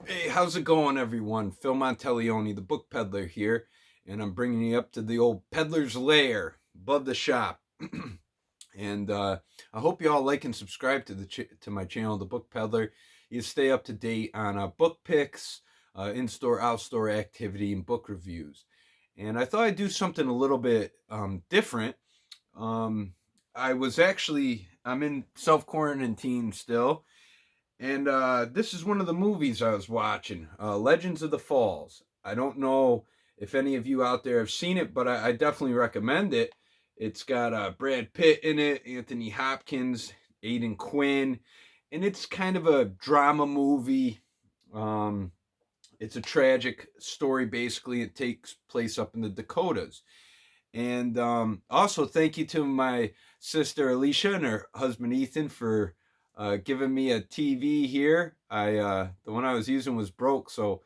Hey, how's it going, everyone? Phil Monteleone, the book peddler here, and I'm bringing you up to the old peddler's lair above the shop. And I hope you all like and subscribe to to my channel, the Book Peddler. You stay up to date on book picks, in-store, out-store activity, and book reviews. And I thought I'd do something a little bit different. Um, I'm in self-quarantine still, and this is one of the movies I was watching, Legends of the Falls. I don't know if any of you out there have seen it, but I definitely recommend it. It's got Brad Pitt in it, Anthony Hopkins, Aidan Quinn, and it's kind of a drama movie. Um, it's a tragic story, basically. It takes place up in the Dakotas. And also, thank you to my sister Alicia and her husband Ethan for giving me a TV here. The one I was using was broke, so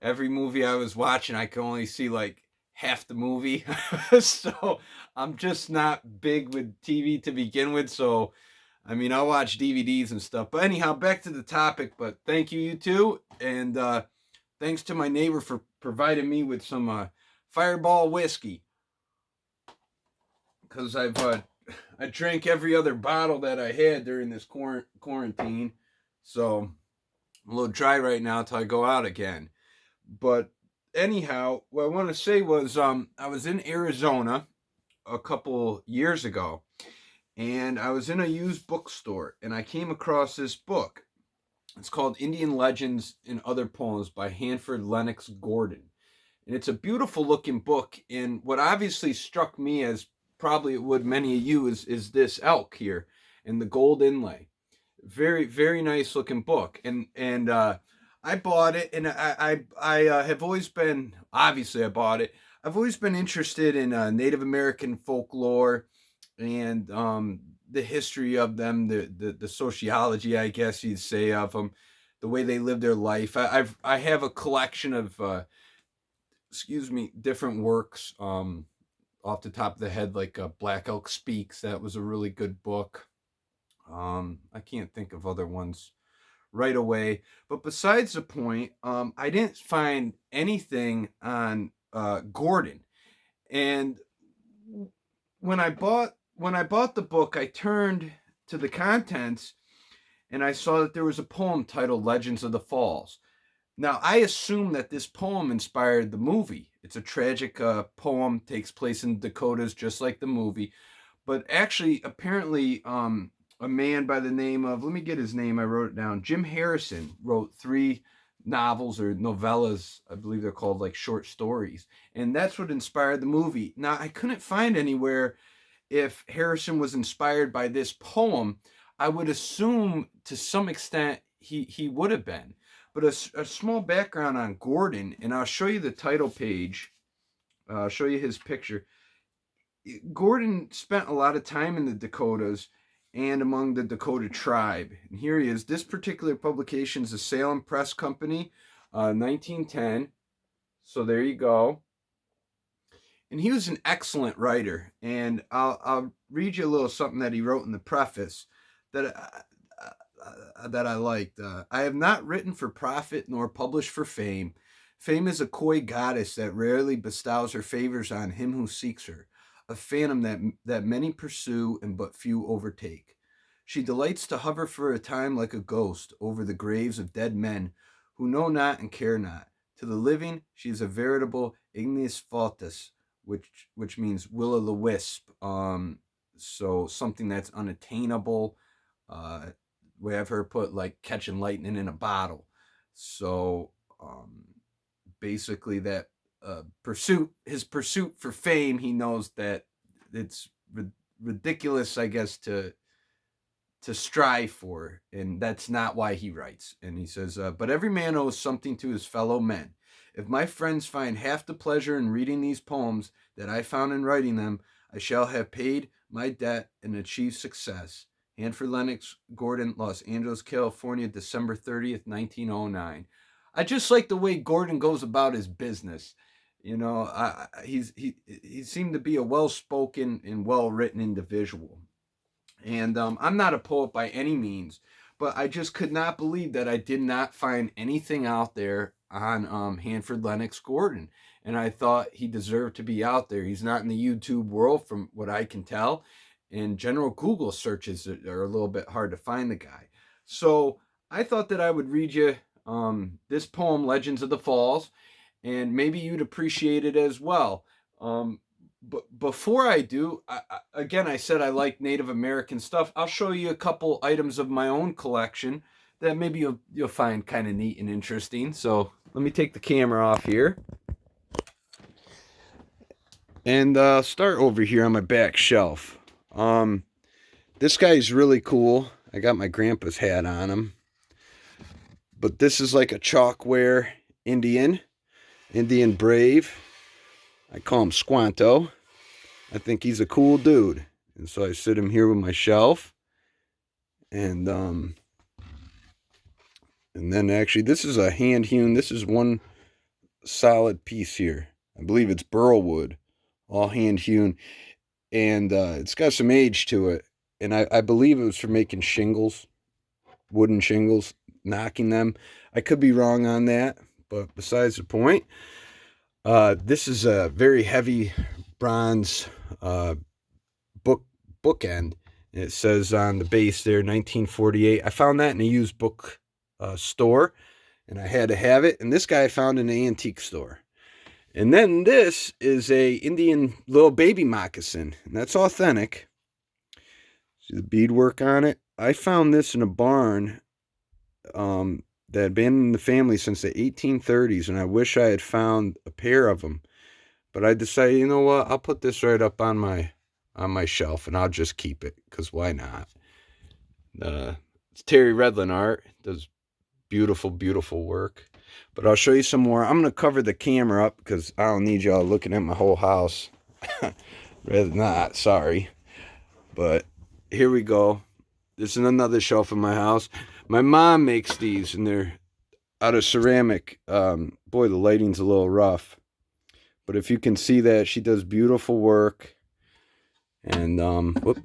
every movie I was watching, I could only see like half the movie. So I'm just not big with TV to begin with. So I mean, I'll watch DVDs and stuff. But anyhow, back to the topic. But thank you two, and thanks to my neighbor for providing me with some Fireball whiskey, because I drank every other bottle that I had during this quarantine, so I'm a little dry right now until I go out again. But anyhow, what I want to say was I was in Arizona a couple years ago, and I was in a used bookstore, and I came across this book. It's called Indian Legends and Other Poems by Hanford Lenox Gordon. And it's a beautiful looking book. And what obviously struck me, as probably it would many of you, is this elk here and the gold inlay. Very, very nice looking book. And I bought it, and I have always been, obviously I bought it. I've always been interested in Native American folklore and the history of them, the sociology, I guess you'd say, of them, the way they live their life. I have a collection of different works. Off the top of the head, like Black Elk Speaks. That was a really good book. I can't think of other ones right away. But besides the point, I didn't find anything on Gordon. And when I bought the book, I turned to the contents and I saw that there was a poem titled Legends of the Falls. Now, I assume that this poem inspired the movie. It's a tragic poem, takes place in the Dakotas, just like the movie. But actually, apparently, a man by the name of, let me get his name, I wrote it down. Jim Harrison wrote three novels or novellas, I believe they're called, like short stories. And that's what inspired the movie. Now, I couldn't find anywhere if Harrison was inspired by this poem. I would assume to some extent he would have been. But a small background on Gordon, and I'll show you the title page. I'll show you his picture. Gordon spent a lot of time in the Dakotas and among the Dakota tribe. And here he is. This particular publication is the Salem Press Company, 1910. So there you go. And he was an excellent writer. And I'll read you a little something that he wrote in the preface that I liked. I have not written for profit nor published for fame. Fame is a coy goddess that rarely bestows her favors on him who seeks her, a phantom that many pursue and but few overtake. She delights to hover for a time like a ghost over the graves of dead men who know not and care not. To the living, she is a veritable ignis fatuus, which means will o' the wisp. So something that's unattainable. We have her put like catching lightning in a bottle. So basically, that his pursuit for fame, he knows that it's ridiculous, I guess, to strive for, and that's not why he writes. And he says, but every man owes something to his fellow men. If my friends find half the pleasure in reading these poems that I found in writing them, I shall have paid my debt and achieved success. Hanford Lenox Gordon, Los Angeles, California, December 30th, 1909. I just like the way Gordon goes about his business. You know, he seemed to be a well-spoken and well-written individual. And I'm not a poet by any means, but I just could not believe that I did not find anything out there on Hanford Lenox Gordon. And I thought he deserved to be out there. He's not in the YouTube world from what I can tell. And general Google searches are a little bit hard to find the guy. So I thought that I would read you this poem, Legends of the Falls, and maybe you'd appreciate it as well. But before I do, again, I said I like Native American stuff. I'll show you a couple items of my own collection that maybe you'll find kind of neat and interesting. So let me take the camera off here. And start over here on my back shelf. This guy's really cool. I got my grandpa's hat on him. But this is like a chalkware Indian brave. I call him Squanto. I think he's a cool dude. And so I sit him here with my shelf. And then actually this is a hand hewn. This is one solid piece here. I believe it's burl wood. All hand hewn. And it's got some age to it. And I believe it was for making shingles. Wooden shingles. Knocking them. I could be wrong on that. But besides the point. This is a very heavy bronze bookend. It says on the base there 1948. I found that in a used book store, and I had to have it. And this guy I found in an antique store. And then this is a Indian little baby moccasin, and that's authentic. See the beadwork on it. I found this in a barn that had been in the family since the 1830s, and I wish I had found a pair of them. But I decided, you know what, I'll put this right up on my shelf, and I'll just keep it, because why not? It's Terry Redlin art. It does beautiful, beautiful work. But I'll show you some more. I'm going to cover the camera up, because I don't need y'all looking at my whole house. Rather not, sorry. But here we go. This is another shelf in my house. My mom makes these, and they're out of ceramic. Boy, the lighting's a little rough. But if you can see that, she does beautiful work. And, whoop.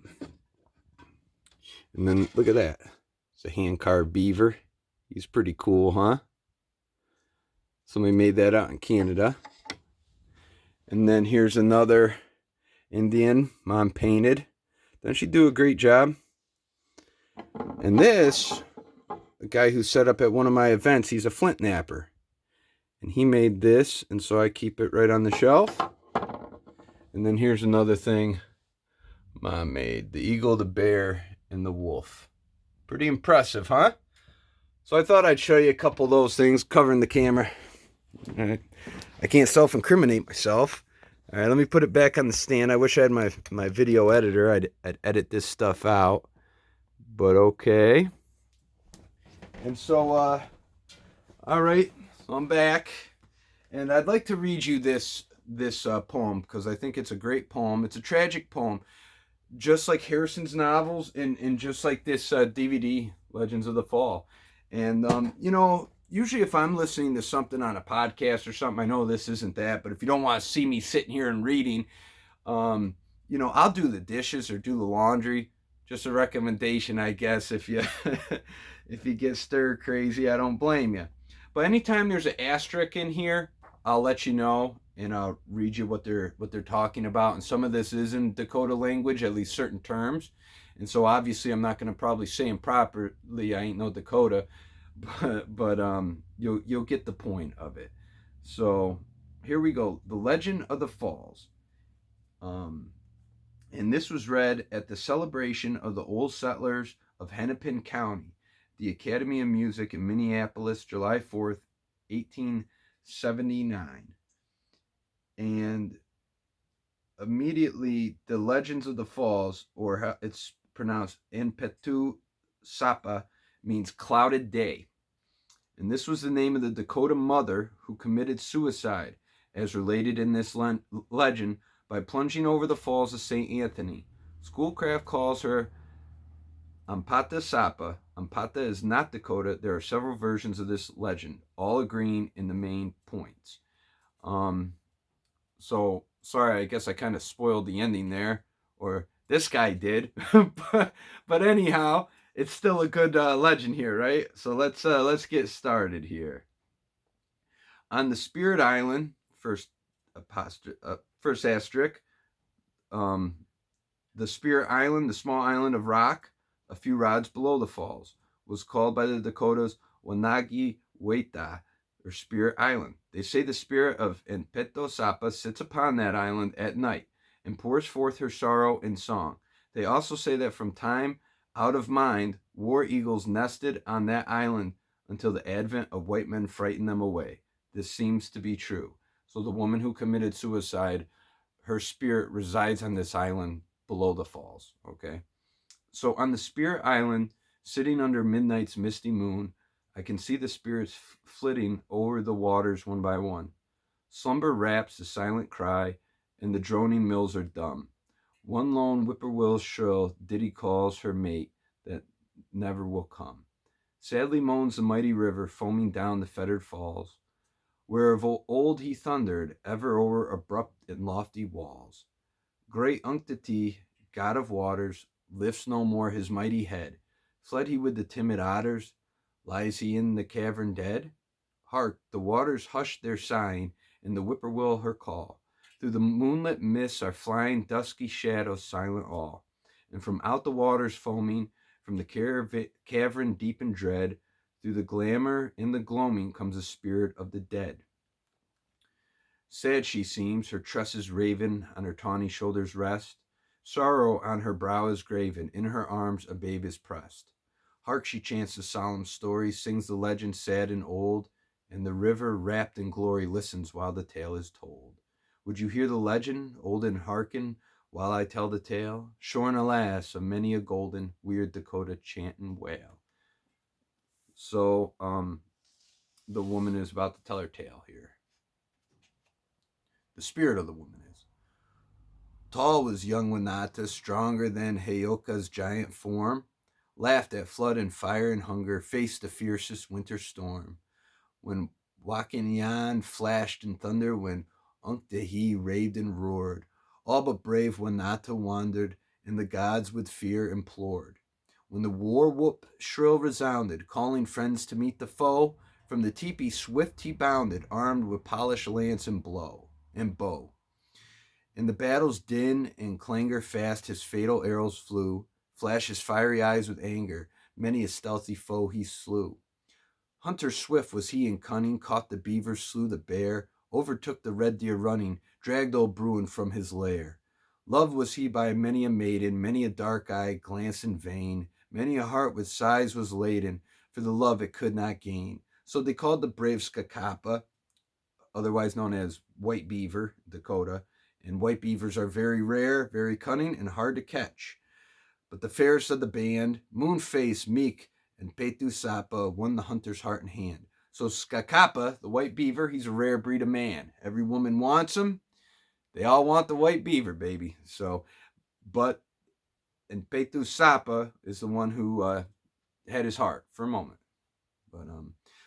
And then, look at that. It's a hand-carved beaver. He's pretty cool, huh? Somebody made that out in Canada. And then here's another Indian mom painted. Doesn't she do a great job? And this, the guy who set up at one of my events, he's a flint napper. And he made this, and so I keep it right on the shelf. And then here's another thing Mom made. The eagle, the bear, and the wolf. Pretty impressive, huh? So I thought I'd show you a couple of those things covering the camera. All right. I can't self-incriminate myself. All right, let me put it back on the stand. I wish I had my video editor. I'd edit this stuff out. But okay. And so, all right, so I'm back. And I'd like to read you this poem, because I think it's a great poem. It's a tragic poem. Just like Harrison's novels, and just like this DVD, Legends of the Fall. And, you know, usually if I'm listening to something on a podcast or something, I know this isn't that. But if you don't want to see me sitting here and reading, you know, I'll do the dishes or do the laundry. Just a recommendation, I guess, if you if you get stir crazy, I don't blame you. But anytime there's an asterisk in here, I'll let you know, and I'll read you what they're talking about. And some of this is in Dakota language, at least certain terms. And so obviously I'm not going to probably say them properly. I ain't no Dakota, but you'll get the point of it. So here we go. The Legend of the Falls. And this was read at the celebration of the Old Settlers of Hennepin County, the Academy of Music in Minneapolis, July 4th, 1879. And immediately, the Legends of the Falls, or how it's pronounced Enpetu Sapa, means clouded day. And this was the name of the Dakota mother who committed suicide, as related in this legend, by plunging over the falls of St. Anthony. Schoolcraft calls her Ampata Sapa. Ampata is not Dakota. There are several versions of this legend, all agreeing in the main points. So, sorry, I guess I kind of spoiled the ending there, or this guy did. but anyhow, it's still a good legend here, right? So let's get started here. On the Spirit Island, first asterisk, um, the Spirit Island, the small island of rock, a few rods below the falls, was called by the Dakotas Wanagi Weta, or Spirit Island. They say the spirit of Enpeto Sapa sits upon that island at night and pours forth her sorrow in song. They also say that from time out of mind, war eagles nested on that island until the advent of white men frightened them away. This seems to be true. So the woman who committed suicide, her spirit resides on this island below the falls. Okay. So on the Spirit Island, sitting under midnight's misty moon, I can see the spirits flitting over the waters one by one. Slumber wraps the silent cry, and the droning mills are dumb. One lone whippoorwill's shrill ditty calls her mate that never will come. Sadly moans the mighty river foaming down the fettered falls, where of old he thundered ever over abrupt and lofty walls. Great Unctity, god of waters, lifts no more his mighty head. Fled he with the timid otters? Lies he in the cavern dead? Hark, the waters hush their sighing, and the whippoorwill her call. Through the moonlit mists are flying dusky shadows, silent all. And from out the waters foaming, from the cavern deep in dread, through the glamour and the gloaming comes the spirit of the dead. Sad she seems, her tresses raven on her tawny shoulders rest. Sorrow on her brow is graven, in her arms a babe is pressed. Hark, she chants the solemn story, sings the legend sad and old, and the river, wrapped in glory, listens while the tale is told. Would you hear the legend, old and hearken, while I tell the tale? Shorn, alas, of many a golden, weird Dakota chant and wail. So, the woman is about to tell her tale here. The spirit of the woman is. Tall was young Wanata, stronger than Heyoka's giant form, laughed at flood and fire and hunger, faced the fiercest winter storm. When Wakinyan flashed in thunder, when Unktahi raved and roared, all but brave Wanata wandered, and the gods with fear implored. When the war whoop shrill resounded, calling friends to meet the foe, from the teepee swift he bounded, armed with polished lance and bow. In the battle's din and clangor fast his fatal arrows flew, flashed his fiery eyes with anger, many a stealthy foe he slew. Hunter swift was he in cunning, caught the beaver, slew the bear, overtook the red deer running, dragged old Bruin from his lair. Loved was he by many a maiden, many a dark eye glance in vain, many a heart with sighs was laden, for the love it could not gain. So they called the brave Skakapa, otherwise known as White Beaver, Dakota, and white beavers are very rare, very cunning, and hard to catch. But the fairest of the band, Moonface, Meek, and Petu Sapa, won the hunter's heart and hand. So Skakapa, the white beaver, he's a rare breed of man. Every woman wants him. They all want the white beaver, baby. And Petu Sapa is the one who had his heart for a moment.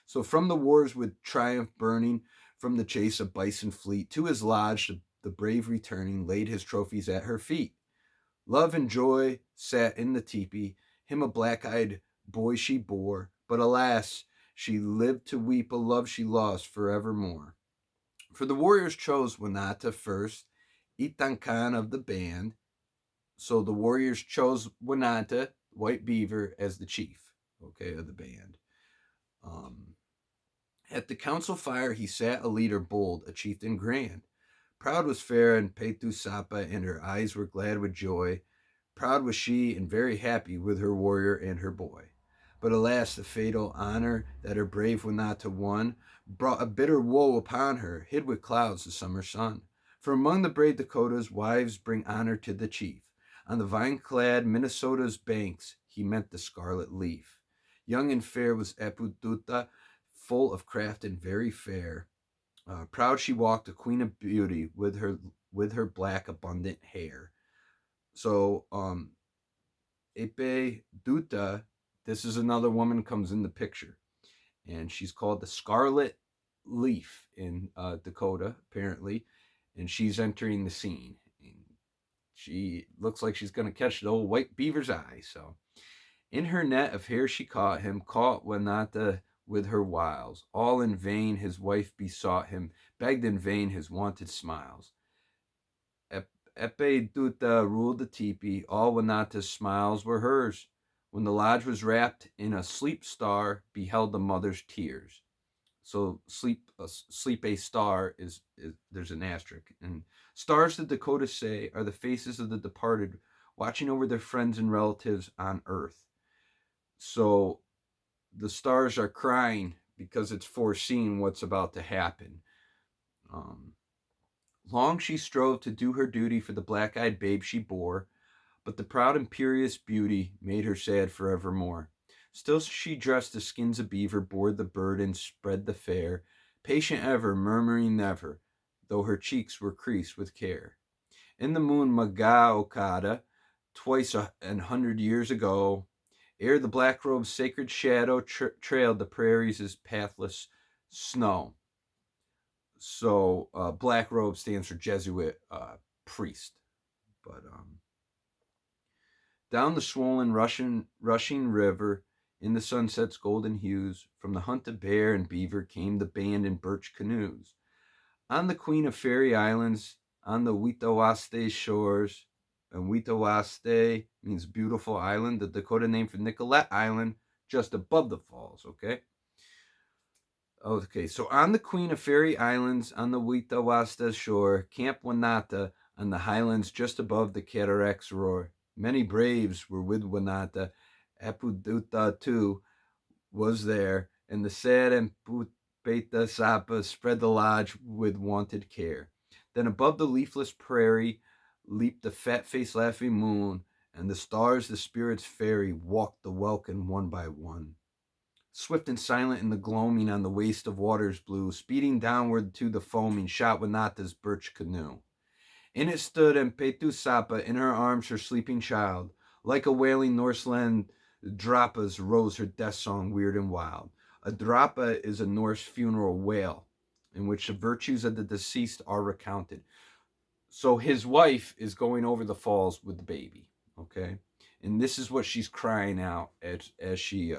So from the wars with triumph burning, from the chase of bison fleet, to his lodge the brave returning, laid his trophies at her feet. Love and joy sat in the teepee, him a black-eyed boy she bore, but alas, she lived to weep a love she lost forevermore. For the warriors chose Wanata first, Itankan of the band. So the warriors chose Wanata, White Beaver, as the chief, okay, of the band. At the council fire he sat, a leader bold, a chieftain grand. Proud was fair and Petu Sapa, and her eyes were glad with joy. Proud was she and very happy with her warrior and her boy. But alas, the fatal honor that her brave Wanata won brought a bitter woe upon her, hid with clouds the summer sun. For among the brave Dakotas, wives bring honor to the chief. On the vine-clad Minnesota's banks, he meant the scarlet leaf. Young and fair was Epututa, full of craft and very fair. Proud she walked, a queen of beauty, with her black abundant hair. So Epe Duta, this is another woman comes in the picture, and she's called the Scarlet Leaf in Dakota, apparently, and she's entering the scene. And she looks like she's going to catch the old white beaver's eye. So, In her net of hair she caught him, caught Wanata with her wiles. All in vain his wife besought him, begged in vain his wonted smiles. Epe Duta ruled the teepee, all Wanata's smiles were hers. When the lodge was wrapped in a sleep star, beheld the mother's tears. So sleep a star is there's an asterisk. And stars, the Dakotas say, are the faces of the departed, watching over their friends and relatives on earth. So the stars are crying because it's foreseen what's about to happen. Um, Long she strove to do her duty for the black-eyed babe she bore, but the proud imperious beauty made her sad forevermore. Still she dressed the skins of beaver, bore the burden, spread the fare, patient ever, murmuring never, though her cheeks were creased with care. In the moon Maga Okada, twice 100 years ago, ere the black robe's sacred shadow trailed the prairies as pathless snow. So black robe stands for Jesuit priest. But down the swollen rushing river, in the sunset's golden hues, from the hunt of bear and beaver came the band in birch canoes. On the Queen of Fairy Islands, on the Witawaste shores, and Witawaste means beautiful island, the Dakota name for Nicolette Island, just above the falls, okay? Okay, so on the Queen of Fairy Islands, on the Witawasta shore, Camp Wanata, on the highlands just above the cataract's roar. Many braves were with Wanata. Apuduta, too, was there, and the sad and Pupeta Sapa spread the lodge with wonted care. Then above the leafless prairie leaped the fat-faced laughing moon, and the stars, the spirits' fairy, walked the welkin one by one. Swift and silent in the gloaming on the waste of waters blue, speeding downward to the foaming, shot Wanata's birch canoe. In it stood Empetu Sapa, in her arms her sleeping child. Like a wailing Norseland drapas rose her death song weird and wild. A drapa is a Norse funeral wail in which the virtues of the deceased are recounted. So his wife is going over the falls with the baby, okay? And this is what she's crying out as she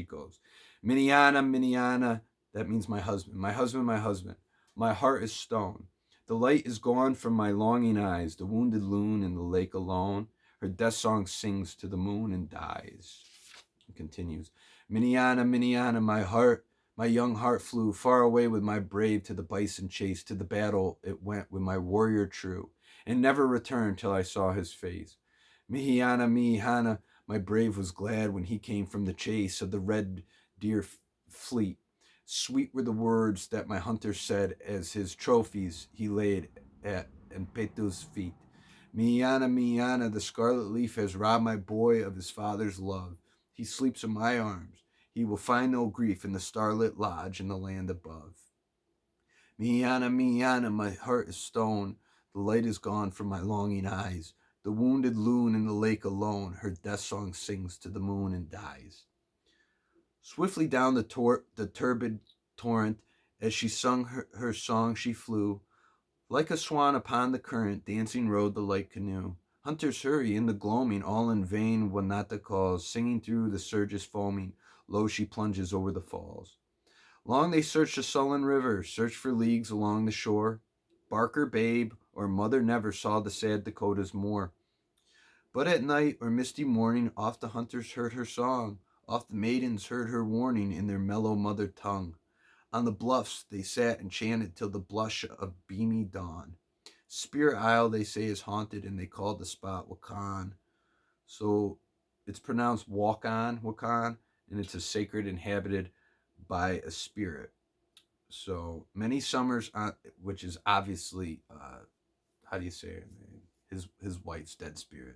goes. Miniana, Miniana, that means my husband. My husband, my husband. My heart is stone. The light is gone from my longing eyes. The wounded loon in the lake alone. Her death song sings to the moon and dies. It continues. Miniana, Miniana, my young heart flew far away with my brave to the bison chase. To the battle it went with my warrior true, and never returned till I saw his face. Mihiana, Mihana, my brave was glad when he came from the chase of the red deer fleet. Sweet were the words that my hunter said as his trophies he laid at Empetu's feet. Mihiana, Mihiana, the scarlet leaf has robbed my boy of his father's love. He sleeps in my arms. He will find no grief in the starlit lodge in the land above. Mihiana, Mihiana, my heart is stone. The light is gone from my longing eyes. The wounded loon in the lake alone, her death song sings to the moon and dies. Swiftly down the turbid torrent, as she sung her song she flew. Like a swan upon the current, dancing rode the light canoe. Hunters hurry in the gloaming, all in vain Wanata calls, singing through the surges foaming, low she plunges over the falls. Long they search the sullen river, search for leagues along the shore. Barker babe or mother never saw the sad Dakotas more. But at night or misty morning, oft the hunters heard her song, oft the maidens heard her warning in their mellow mother tongue. On the bluffs they sat and chanted till the blush of beamy dawn. Spirit Isle they say is haunted, and they called the spot Wakan. So it's pronounced Wakan, and it's a sacred inhabited by a spirit. So many summers, which is obviously, how do you say it? His wife's dead spirit.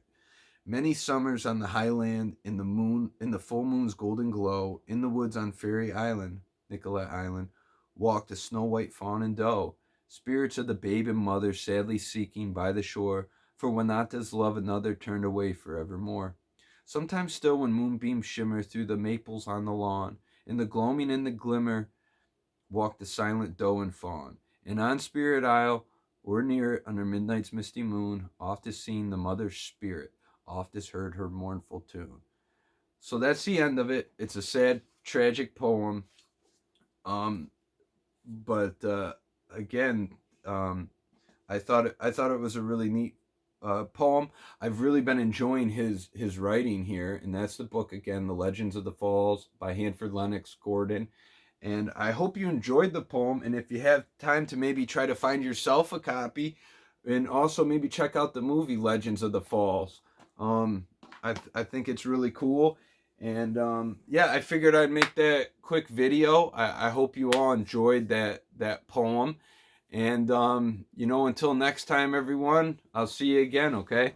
Many summers on the highland, in the full moon's golden glow, in the woods on Fairy Island, Nicolette Island, walked a snow-white fawn and doe, spirits of the babe and mother sadly seeking by the shore, for Wanata's love another turned away forevermore. Sometimes still when moonbeams shimmer through the maples on the lawn, in the gloaming and the glimmer, walked the silent doe and fawn, and on Spirit Isle, or near it under midnight's misty moon, oft is seen the mother's spirit, oft is heard her mournful tune. So that's the end of it. It's a sad, tragic poem. But again, I thought it was a really neat poem. I've really been enjoying his writing here, and that's the book again, The Legends of the Falls by Hanford Lenox Gordon. And I hope you enjoyed the poem. And if you have time to maybe try to find yourself a copy, and also maybe check out the movie Legends of the Falls. I think it's really cool. And yeah, I figured I'd make that quick video. I hope you all enjoyed that poem. And you know, until next time, everyone, I'll see you again. Okay.